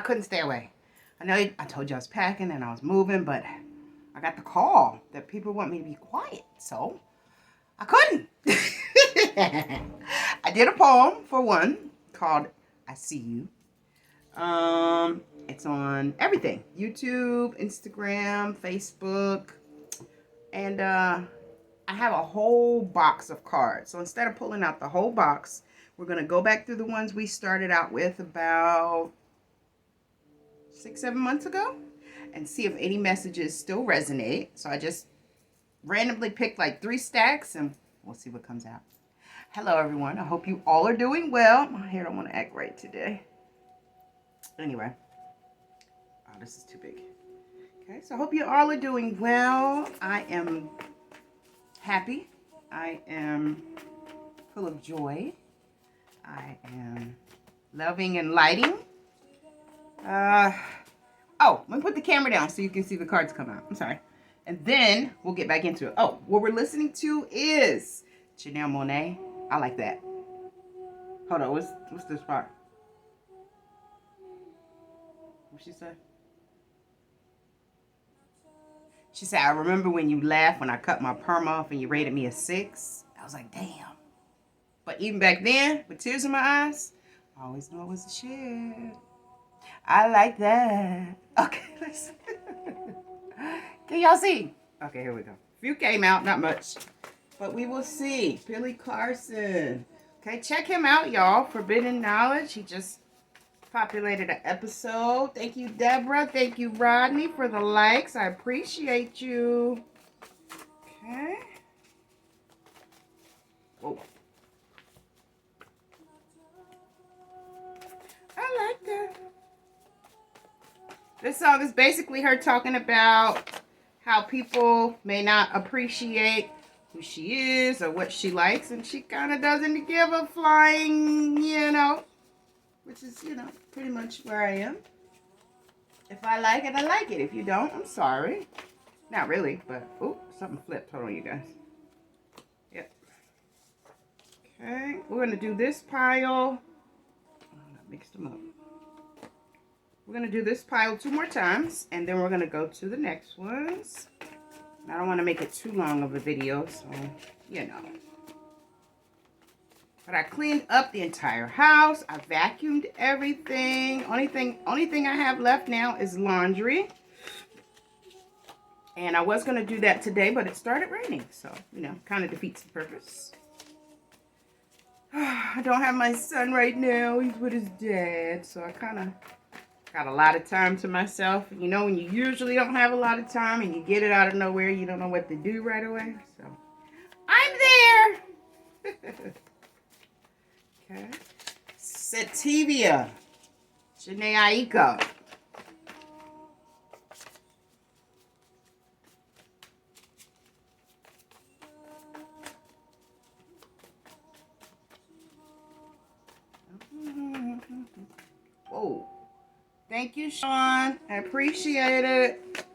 couldn't stay away. I know I told you I was packing and I was moving, but I got the call that people want me to be quiet, so I couldn't. I did a poem for one called I See You. It's on everything. YouTube, Instagram, Facebook. And I have a whole box of cards. So instead of pulling out the whole box, we're going to go back through the ones we started out with about 6-7 months ago and see if any messages still resonate. So I just randomly picked like 3 stacks and we'll see what comes out. Hello everyone. I hope you all are doing well. My hair don't want to act right today. Anyway. Oh, this is too big. Okay, so I hope you all are doing well. I am happy. I am full of joy. I am loving and lighting. Oh, let me put the camera down so you can see the cards come out. I'm sorry. And then we'll get back into it. Oh, what we're listening to is Janelle Monáe. I like that. Hold on, what's this part? What she said? She said, I remember when you laughed when I cut my perm off and you rated me a 6. I was like, damn. But even back then, with tears in my eyes, I always knew it was a shit. I like that. Okay, let's. Can y'all see? Okay, here we go. A few came out, not much. But we will see. Billy Carson. Okay, check him out, y'all. Forbidden Knowledge. He just populated an episode. Thank you, Deborah. Thank you, Rodney, for the likes. I appreciate you. Okay. Whoa. I like that. This song is basically her talking about how people may not appreciate who she is or what she likes, and she kind of doesn't give a flying, which is, pretty much where I am. If I like it, I like it. If you don't, I'm sorry. Not really, but, something flipped. Hold on, you guys. Yep. Okay, we're going to do this pile. I mixed them up. We're going to do this pile 2 more times, and then we're going to go to the next ones. I don't want to make it too long of a video, so, But I cleaned up the entire house. I vacuumed everything. Only thing I have left now is laundry. And I was going to do that today, but it started raining. So, kind of defeats the purpose. I don't have my son right now. He's with his dad. So I kind of got a lot of time to myself. When you usually don't have a lot of time and you get it out of nowhere, you don't know what to do right away. So, I'm there. Okay. Sativia. Janae Aiko. Whoa. Thank you, Sean. I appreciate it.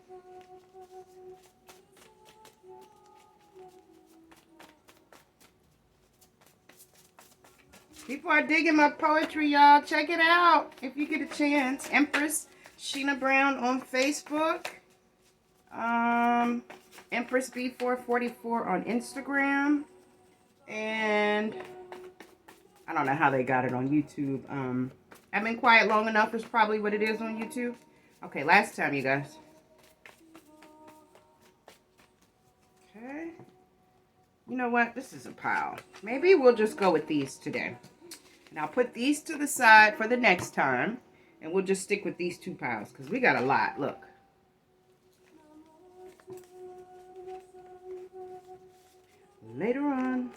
People are digging my poetry, y'all. Check it out if you get a chance. Empress Sheena Brown on Facebook. Empress B444 on Instagram. And I don't know how they got it on YouTube. I've been quiet long enough is probably what it is on YouTube. Okay, last time, you guys. Okay. You know what? This is a pile. Maybe we'll just go with these today. And I'll put these to the side for the next time. And we'll just stick with these 2 piles. Because we got a lot. Look. Later on.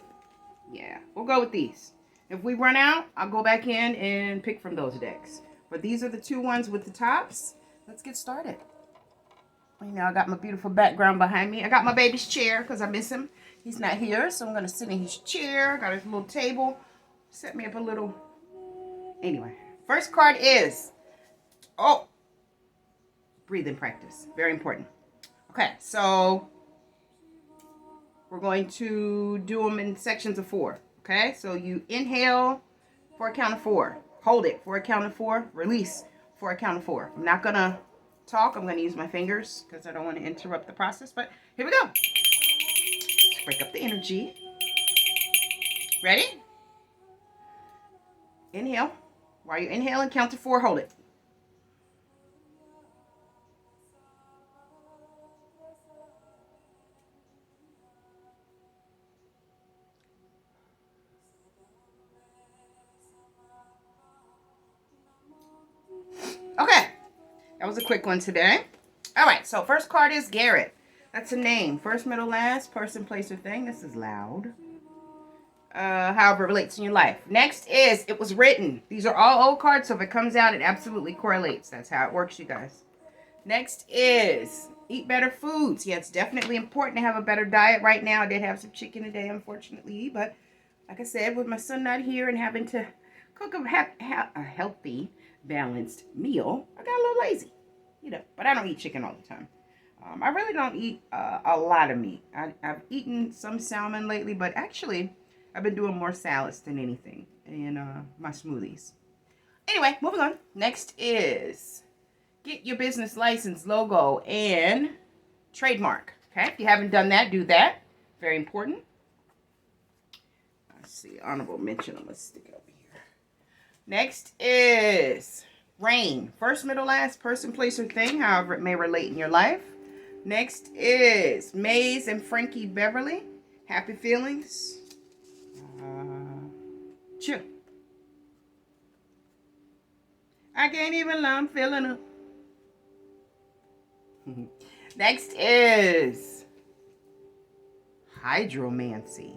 Yeah. We'll go with these. If we run out, I'll go back in and pick from those decks. But these are the 2 ones with the tops. Let's get started. I got my beautiful background behind me. I got my baby's chair because I miss him. He's not here, so I'm going to sit in his chair. Got his little table. Set me up a little. Anyway, first card is, breathing practice. Very important. Okay, so we're going to do them in sections of 4. Okay, so you inhale for a count of 4. Hold it for a count of 4. Release for a count of 4. I'm not going to talk. I'm going to use my fingers because I don't want to interrupt the process. But here we go. Let's break up the energy. Ready? Inhale. While you're inhaling, count to 4. Hold it. Okay. That was a quick one today. All right. So first card is Garrett. That's a name. First, middle, last, person, place, or thing. This is loud. However it relates in your life. Next is it was written. These are all old cards, so if it comes out, it absolutely correlates. That's how it works, you guys. Next is eat better foods. Yeah, it's definitely important to have a better diet right now. I did have some chicken today, unfortunately, but like I said, with my son not here and having to cook a healthy, balanced meal, I got a little lazy, but I don't eat chicken all the time. I really don't eat a lot of meat. I've eaten some salmon lately, but actually, I've been doing more salads than anything in my smoothies. Anyway, moving on. Next is get your business license, logo, and trademark. Okay, if you haven't done that, do that. Very important. Let's see, honorable mention. I'm going to stick it over here. Next is rain. First, middle, last, person, place, or thing, however it may relate in your life. Next is Maze and Frankie Beverly. Happy feelings. Chill. I can't even lie, I'm feeling up. Next is hydromancy.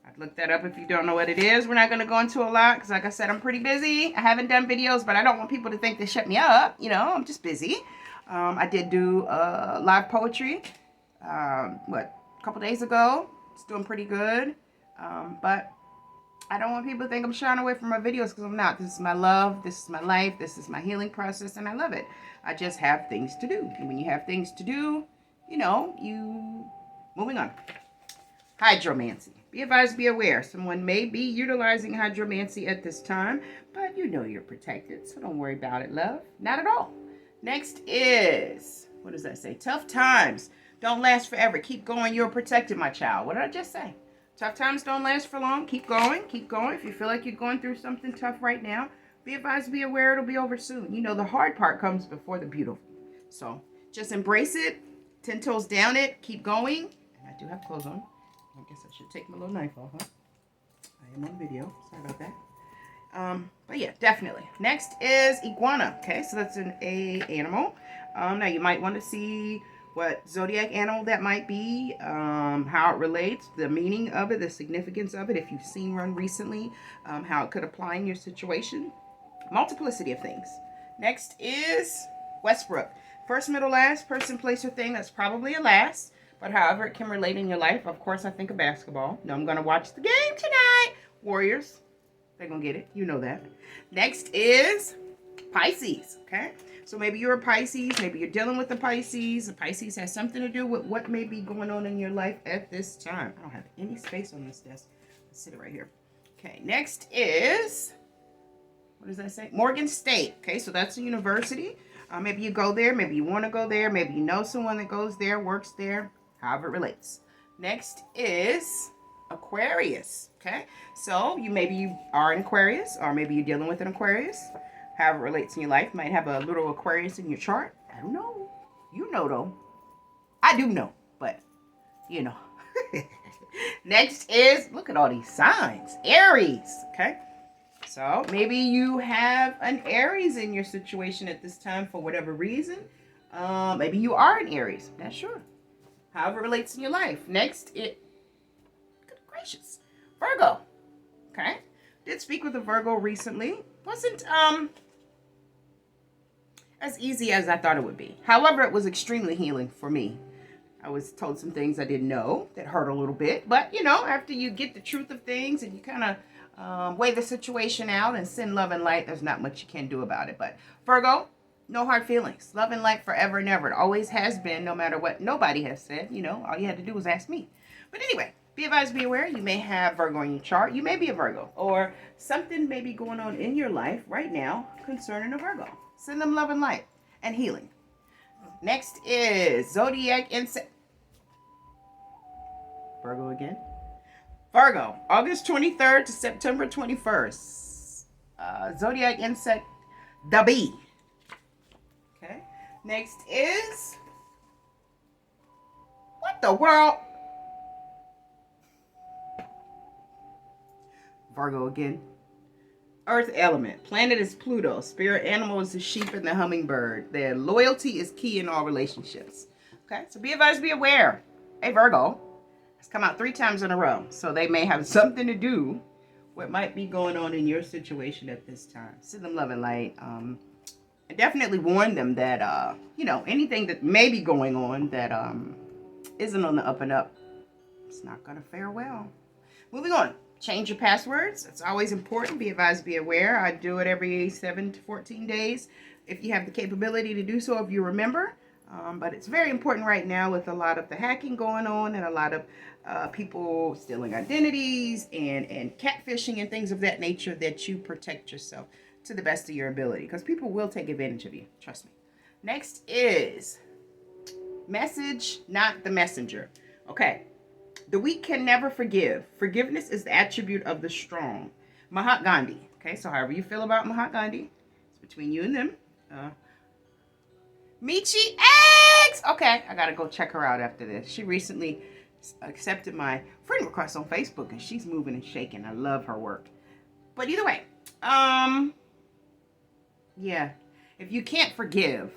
I'd look that up if you don't know what it is. We're not going to go into a lot because, like I said, I'm pretty busy. I haven't done videos, but I don't want people to think they shut me up. I'm just busy. I did do live poetry, a couple days ago. It's doing pretty good. But I don't want people to think I'm shying away from my videos because I'm not. This is my love. This is my life. This is my healing process, and I love it. I just have things to do. And when you have things to do, moving on. Hydromancy. Be advised, be aware. Someone may be utilizing hydromancy at this time, but you're protected, so don't worry about it, love. Not at all. Next is, what does that say? Tough times don't last forever. Keep going. You're protected, my child. What did I just say? Tough times don't last for long. Keep going. Keep going. If you feel like you're going through something tough right now, be advised, be aware it'll be over soon. The hard part comes before the beautiful. So just embrace it. 10 toes down it. Keep going. And I do have clothes on. I guess I should take my little knife off, huh? I am on video. Sorry about that. But yeah, definitely. Next is iguana. Okay, so that's an animal. Now you might want to see what zodiac animal that might be, how it relates, the meaning of it, the significance of it, if you've seen one recently, how it could apply in your situation. Multiplicity of things. Next is Westbrook. First, middle, last, person, place, or thing. That's probably a last, but however it can relate in your life. Of course, I think of basketball. No, I'm going to watch the game tonight. Warriors. They're going to get it. You know that. Next is Pisces. Okay. So maybe you're a Pisces. Maybe you're dealing with a Pisces. A Pisces has something to do with what may be going on in your life at this time. I don't have any space on this desk. Let's sit it right here. Okay. Next is, what does that say? Morgan State. Okay. So that's a university. Maybe you go there. Maybe you want to go there. Maybe you know someone that goes there, works there. However it relates. Next is Aquarius. Okay. So maybe you are an Aquarius, or maybe you're dealing with an Aquarius. However it relates in your life. You might have a little Aquarius in your chart. I don't know. You know, though. I do know, but you know. Next is, look at all these signs. Aries. Okay. So maybe you have an Aries in your situation at this time for whatever reason. Maybe you are an Aries. Not sure. However it relates in your life. Next, good gracious, Virgo. Okay. Did speak with a Virgo recently. Wasn't as easy as I thought it would be. However, it was extremely healing for me. I was told some things I didn't know that hurt a little bit. But, after you get the truth of things and you kind of weigh the situation out and send love and light, there's not much you can do about it. But Virgo, no hard feelings. Love and light forever and ever. It always has been, no matter what nobody has said. All you had to do was ask me. But anyway, Be advised, be aware, you may have Virgo in your chart. You may be a Virgo, or something may be going on in your life right now concerning a Virgo. Send them love and light and healing. Next is Zodiac Insect. Virgo again. Virgo, August 23rd to September 21st. Zodiac Insect, the bee. Okay. Next is... What the world? Virgo again. Earth element. Planet is Pluto. Spirit animal is the sheep and the hummingbird. Their loyalty is key in all relationships. Okay, so be advised, be aware. Hey, Virgo has come out 3 times in a row. So they may have something to do what might be going on in your situation at this time. Send them love and light. And definitely warn them that, anything that may be going on that isn't on the up and up, it's not going to fare well. Moving on. Change your passwords. It's always important. Be advised, be aware. I do it every 7 to 14 days if you have the capability to do so, if you remember. But it's very important right now with a lot of the hacking going on and a lot of people stealing identities and catfishing and things of that nature, that you protect yourself to the best of your ability, because people will take advantage of you. Trust me. Next is message, not the messenger. Okay. The weak can never forgive. Forgiveness is the attribute of the strong. Mahatma Gandhi. Okay, so however you feel about Mahatma Gandhi, it's between you and them. Michi X! Okay, I gotta go check her out after this. She recently accepted my friend request on Facebook, and she's moving and shaking. I love her work. But either way, yeah, if you can't forgive,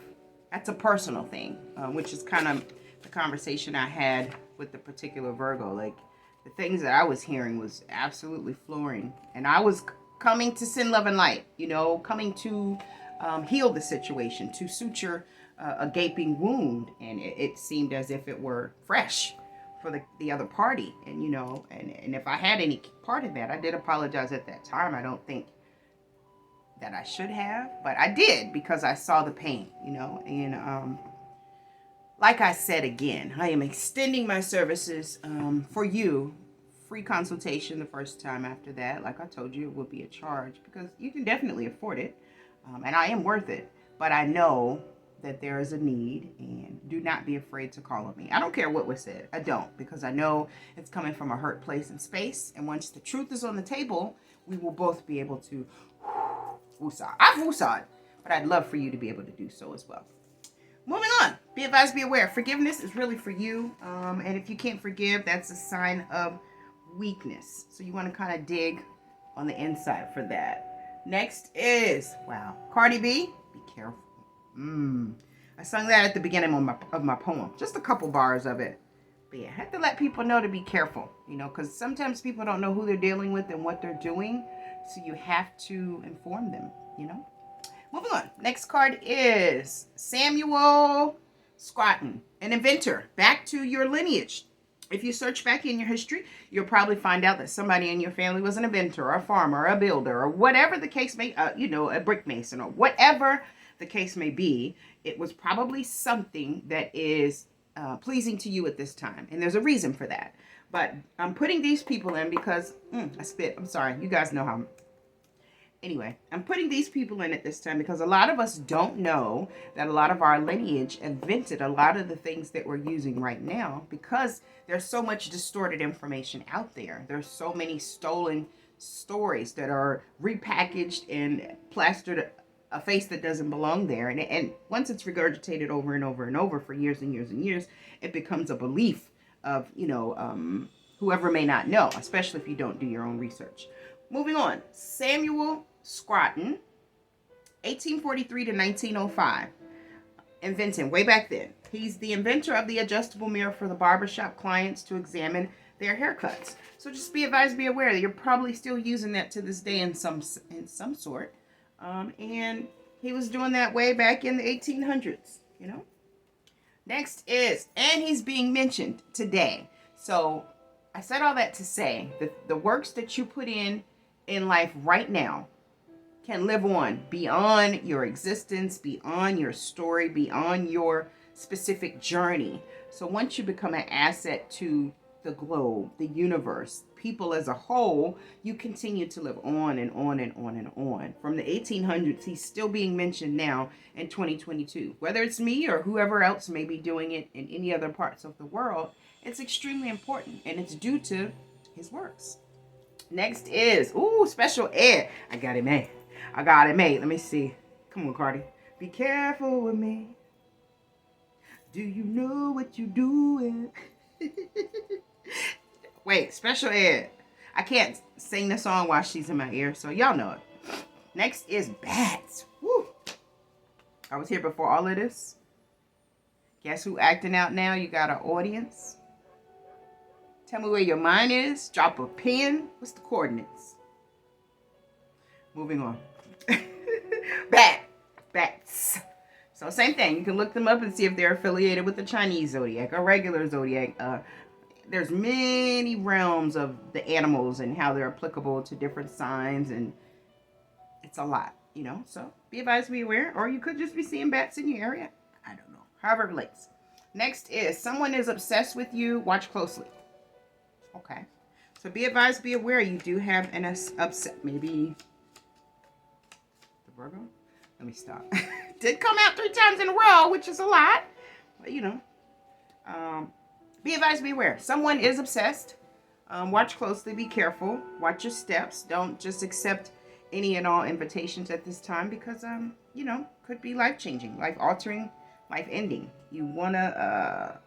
that's a personal thing, which is kind of the conversation I had with the particular Virgo. Like, the things that I was hearing was absolutely flooring, and I was coming to send love and light, coming to heal the situation, to suture a gaping wound, and it seemed as if it were fresh for the other party. And and if I had any part of that, I did apologize at that time. I don't think that I should have, but I did, because I saw the pain, and like I said again, I am extending my services for you. Free consultation the first time. After that, like I told you, it will be a charge, because you can definitely afford it. And I am worth it. But I know that there is a need, and do not be afraid to call on me. I don't care what was said. I don't, because I know it's coming from a hurt place and space. And once the truth is on the table, we will both be able to woosah. I've woosah'd, but I'd love for you to be able to do so as well. Moving on. Be advised, be aware. Forgiveness is really for you. And if you can't forgive, that's a sign of weakness. So you want to kind of dig on the inside for that. Next is, Cardi B. Be careful. I sung that at the beginning of my poem. Just a couple bars of it. But yeah, I have to let people know to be careful. Because sometimes people don't know who they're dealing with and what they're doing. So you have to inform them, Moving on. Next card is Samuel Scranton, an inventor. Back to your lineage. If you search back in your history, you'll probably find out that somebody in your family was an inventor, or a farmer, or a builder, or whatever the case may, a brick mason, or whatever the case may be. It was probably something that is pleasing to you at this time. And there's a reason for that. But I'm putting these people in because, I spit. I'm sorry. You guys know how. Anyway, I'm putting these people in at this time because a lot of us don't know that a lot of our lineage invented a lot of the things that we're using right now, because there's so much distorted information out there. There's so many stolen stories that are repackaged and plastered a face that doesn't belong there. And once it's regurgitated over and over and over for years and years and years, it becomes a belief of, whoever may not know, especially if you don't do your own research. Moving on. Samuel Scranton, 1843 to 1905. Inventing way back then. He's the inventor of the adjustable mirror for the barbershop clients to examine their haircuts. So just be advised, be aware that you're probably still using that to this day in some sort. And he was doing that way back in the 1800s, Next is, and he's being mentioned today. So I said all that to say that the works that you put in life right now can live on beyond your existence, beyond your story, beyond your specific journey. So once you become an asset to the globe, the universe, people as a whole, you continue to live on and on and on and on. From the 1800s, he's still being mentioned now in 2022. Whether it's me or whoever else may be doing it in any other parts of the world, it's extremely important, and it's due to his works. Next is, special ed. I got it made. I got it made. Let me see. Come on, Cardi. Be careful with me. Do you know what you're doing? Wait, special ed. I can't sing the song while she's in my ear, so y'all know it. Next is bats. Woo. I was here before all of this. Guess who acting out now? You got an audience. Tell me where your mind is. Drop a pin. What's the coordinates? Moving on. Bats. So same thing. You can look them up and see if they're affiliated with the Chinese zodiac or regular zodiac. There's many realms of the animals and how they're applicable to different signs, and it's a lot, you know. So be advised, be aware, or you could just be seeing bats in your area. I don't know. However it relates. Next is someone is obsessed with you. Watch closely. Okay. So be advised, be aware. You do have an upset. Maybe the Virgo. Let me stop. Did come out 3 times in a row, which is a lot, but you know. Be advised, be aware. Someone is obsessed. Watch closely. Be careful. Watch your steps. Don't just accept any and all invitations at this time because, you know, could be life-changing, life-altering, life-ending. You want to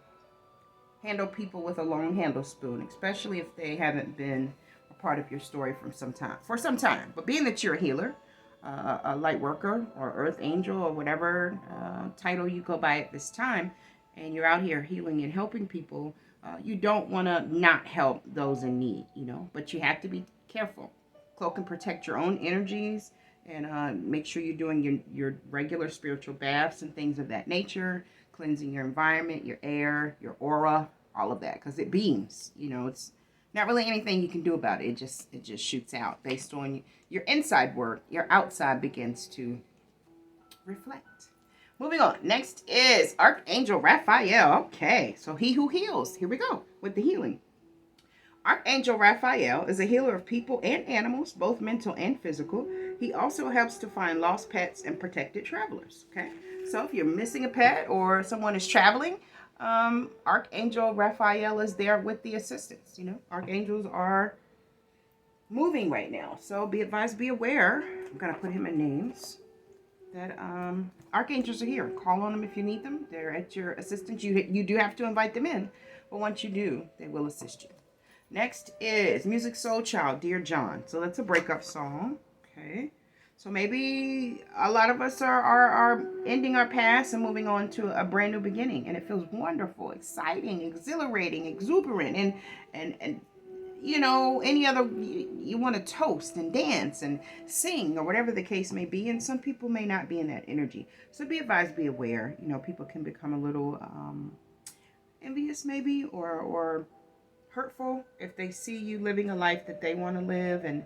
handle people with a long handle spoon, especially if they haven't been a part of your story for some time. But being that you're a healer, a light worker, or earth angel, or whatever title you go by at this time, and you're out here healing and helping people, you don't want to not help those in need, you know, but you have to be careful. Cloak and protect your own energies, and make sure you're doing your regular spiritual baths and things of that nature, cleansing your environment, your air, your aura, all of that, because it beams, you know. It's not really anything you can do about it. It just shoots out based on your inside work. Your outside begins to reflect. Moving on. Next is Archangel Raphael. Okay, so he who heals. Here we go with the healing. Archangel Raphael is a healer of people and animals, both mental and physical. He also helps to find lost pets and protected travelers. Okay, so if you're missing a pet or someone is traveling, Archangel Raphael is there with the assistance. You know, archangels are moving right now, so be advised, be aware. I'm gonna put him in names. That archangels are here. Call on them if you need them. They're at your assistance. You do have to invite them in, but once you do, they will assist you. Next is Music Soul Child, Dear John. So that's a breakup song. Okay. So maybe a lot of us are ending our past and moving on to a brand new beginning, and it feels wonderful, exciting, exhilarating, exuberant, and you know, any other, you want to toast and dance and sing or whatever the case may be. And some people may not be in that energy. So be advised, be aware. You know, people can become a little envious maybe or hurtful if they see you living a life that they want to live and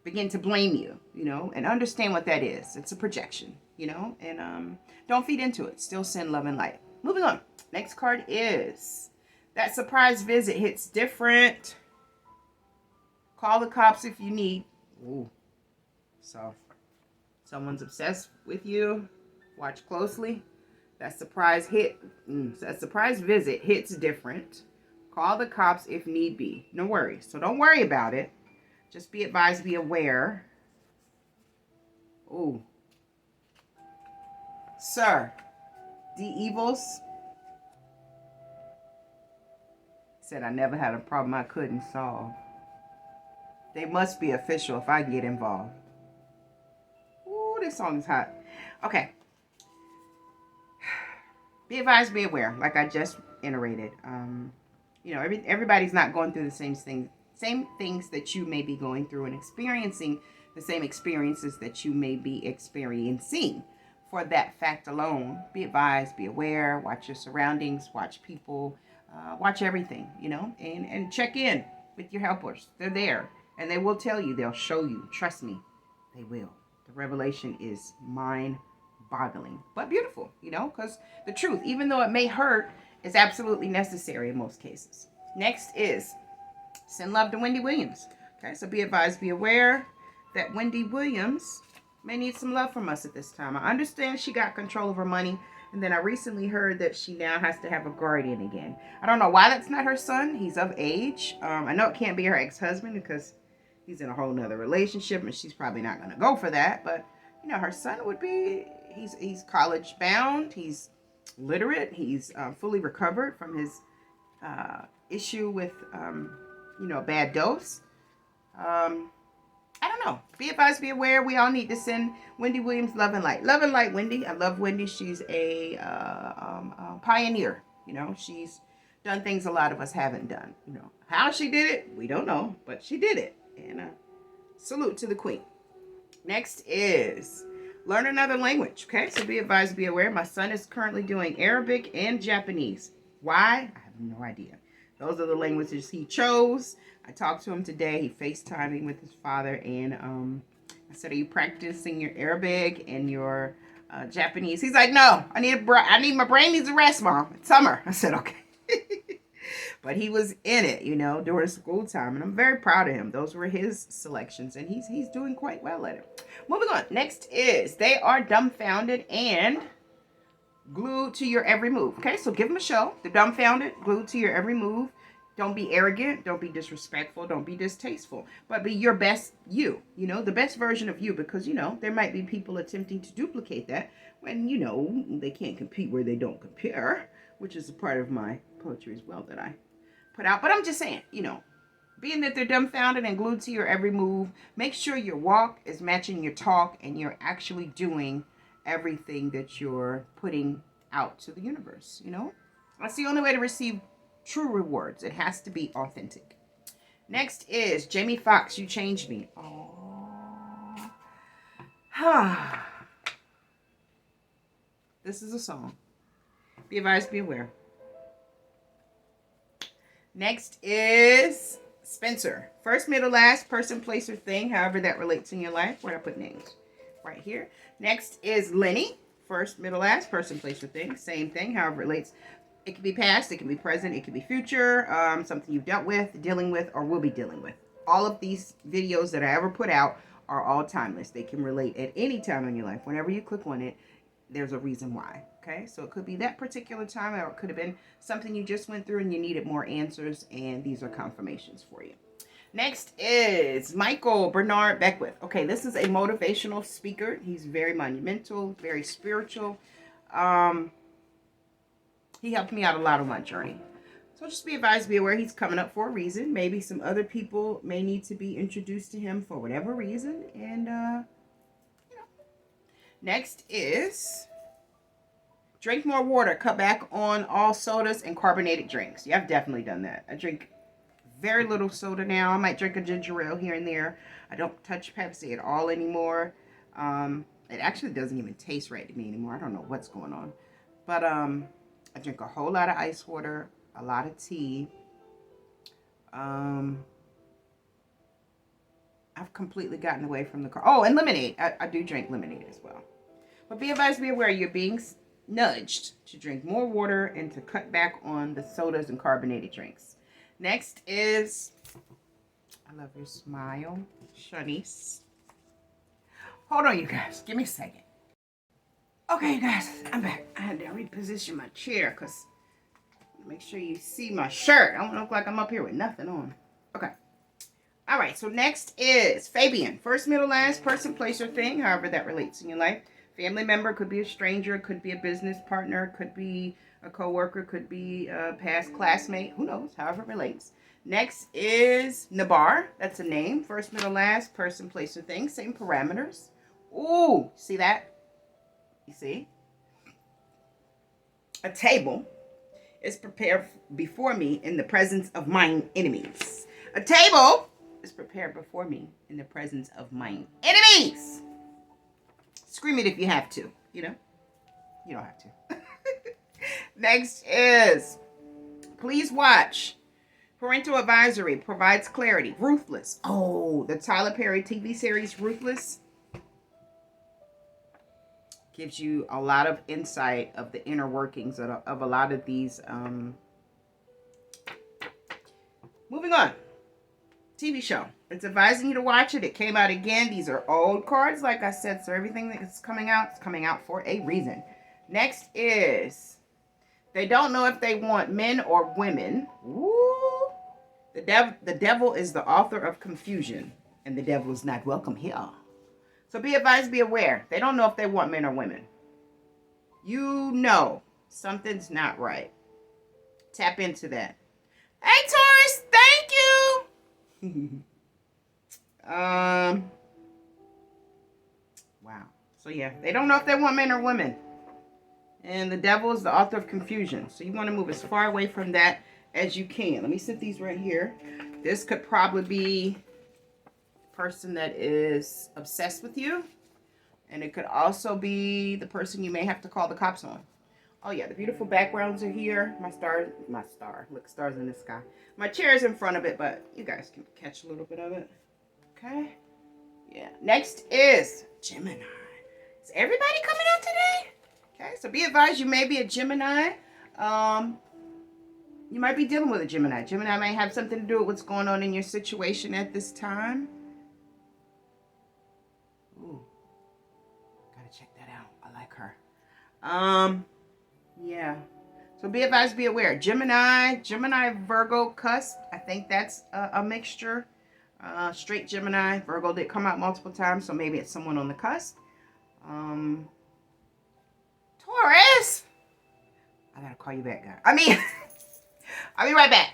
begin to blame you, you know, and understand what that is. It's a projection, you know, and don't feed into it. Still send love and light. Moving on. Next card is that surprise visit hits different. Call the cops if you need. Ooh. So, someone's obsessed with you. Watch closely. That surprise visit hits different. Call the cops if need be. No worries. So don't worry about it. Just be advised, be aware. Ooh. Sir, the evils said I never had a problem I couldn't solve. They must be official if I get involved. Ooh, this song is hot. Okay. Be advised, be aware. Like I just iterated. You know, everybody's not going through the same things that you may be going through and experiencing the same experiences that you may be experiencing. For that fact alone, be advised, be aware, watch your surroundings, watch people, watch everything, you know, and check in with your helpers. They're there, and they will tell you, they'll show you. Trust me, they will. The revelation is mind-boggling, but beautiful, you know, because the truth, even though it may hurt, is absolutely necessary in most cases. Next is send love to Wendy Williams. Okay, so be advised, be aware that Wendy Williams may need some love from us at this time. I understand she got control of her money, and then I recently heard that she now has to have a guardian again. I don't know why that's not her son. He's of age. I know it can't be her ex-husband because he's in a whole nother relationship, and she's probably not going to go for that. But you know, her son would be. He's college bound. He's literate. He's fully recovered from his issue with a bad dose. I don't know. Be advised, be aware. We all need to send Wendy Williams love and light. Love and light, Wendy. I love Wendy. She's a pioneer. You know, she's done things a lot of us haven't done. You know, how she did it, we don't know, but she did it. And salute to the queen. Next is learn another language. Okay, so be advised, be aware. My son is currently doing Arabic and Japanese. Why? I have no idea. Those are the languages he chose. I talked to him today. He FaceTiming with his father, and I said, "Are you practicing your Arabic and your Japanese?" He's like, "No, I need my brain needs a rest, Mom. It's summer." I said, "Okay." But he was in it, you know, during school time, and I'm very proud of him. Those were his selections, and he's doing quite well at it. Moving on. Next is they are dumbfounded and glued to your every move. Okay, so give them a show. They're dumbfounded, glued to your every move. Don't be arrogant. Don't be disrespectful. Don't be distasteful. But be your best you. You know, the best version of you, because, you know, there might be people attempting to duplicate that when, you know, they can't compete where they don't compare, which is a part of my poetry as well that I put out. But I'm just saying, you know, being that they're dumbfounded and glued to your every move, make sure your walk is matching your talk and you're actually doing everything that you're putting out to the universe, you know? That's the only way to receive true rewards. It has to be authentic. Next is Jamie Foxx, You Changed Me. Oh. This is a song. Be advised, be aware. Next is Spencer. First, middle, last, person, place, or thing, however that relates in your life. Where I put names? Right here. Next is Lenny. First, middle, last, person, place, or thing. Same thing, however it relates. It can be past, it can be present, it can be future, something you've dealt with, dealing with, or will be dealing with. All of these videos that I ever put out are all timeless. They can relate at any time in your life. Whenever you click on it, there's a reason why. Okay, so it could be that particular time, or it could have been something you just went through and you needed more answers, and these are confirmations for you. Next is Michael Bernard Beckwith. Okay, this is a motivational speaker. He's very monumental, very spiritual. He helped me out a lot on my journey. So just be advised, be aware he's coming up for a reason. Maybe some other people may need to be introduced to him for whatever reason. And, you know. Next is drink more water. Cut back on all sodas and carbonated drinks. Yeah, I've definitely done that. I drink very little soda now. I might drink a ginger ale here and there. I don't touch Pepsi at all anymore. It actually doesn't even taste right to me anymore. I don't know what's going on. But, I drink a whole lot of ice water, a lot of tea. I've completely gotten away from the car. Oh, and lemonade. I do drink lemonade as well. But be advised, be aware, you're being nudged to drink more water and to cut back on the sodas and carbonated drinks. Next is, I love your smile, Shanice. Hold on, you guys. Give me a second. Okay, you guys, I'm back. I had to reposition my chair because make sure you see my shirt. I don't look like I'm up here with nothing on. Okay. All right, so next is Fabian. First, middle, last, person, place, or thing, however that relates in your life. Family member, could be a stranger, could be a business partner, could be a coworker, could be a past classmate. Who knows, however it relates. Next is Nabar. That's a name. First, middle, last, person, place, or thing. Same parameters. Ooh, see that? You see? A table is prepared before me in the presence of mine enemies. A table is prepared before me in the presence of mine enemies. Scream it if you have to, you know? You don't have to. Next is, please watch. Parental advisory provides clarity. Ruthless. Oh, the Tyler Perry TV series Ruthless gives you a lot of insight of the inner workings of a lot of these Moving on. TV show. It's advising you to watch it. It came out again. These are old cards, like I said, so everything that's coming out is coming out for a reason. Next is, they don't know if they want men or women. Woo! The devil is the author of confusion, and the devil is not welcome here. So be advised, be aware. They don't know if they want men or women. You know something's not right. Tap into that. Hey, Taurus, thank you. Wow. So yeah, they don't know if they want men or women. And the devil is the author of confusion. So you want to move as far away from that as you can. Let me sit these right here. This could probably be the person that is obsessed with you. And it could also be the person you may have to call the cops on. Oh yeah, the beautiful backgrounds are here. My star. Look, stars in the sky. My chair is in front of it, but you guys can catch a little bit of it. Okay. Yeah. Next is Gemini. Is everybody coming out today? Okay, so be advised, you may be a Gemini. You might be dealing with a Gemini. Gemini may have something to do with what's going on in your situation at this time. Ooh, gotta check that out. I like her. Yeah. So be advised, be aware. Gemini, Virgo, cusp. I think that's a mixture. Straight Gemini. Virgo did come out multiple times, so maybe it's someone on the cusp. Taurus. I gotta call you back, guys. I'll be right back.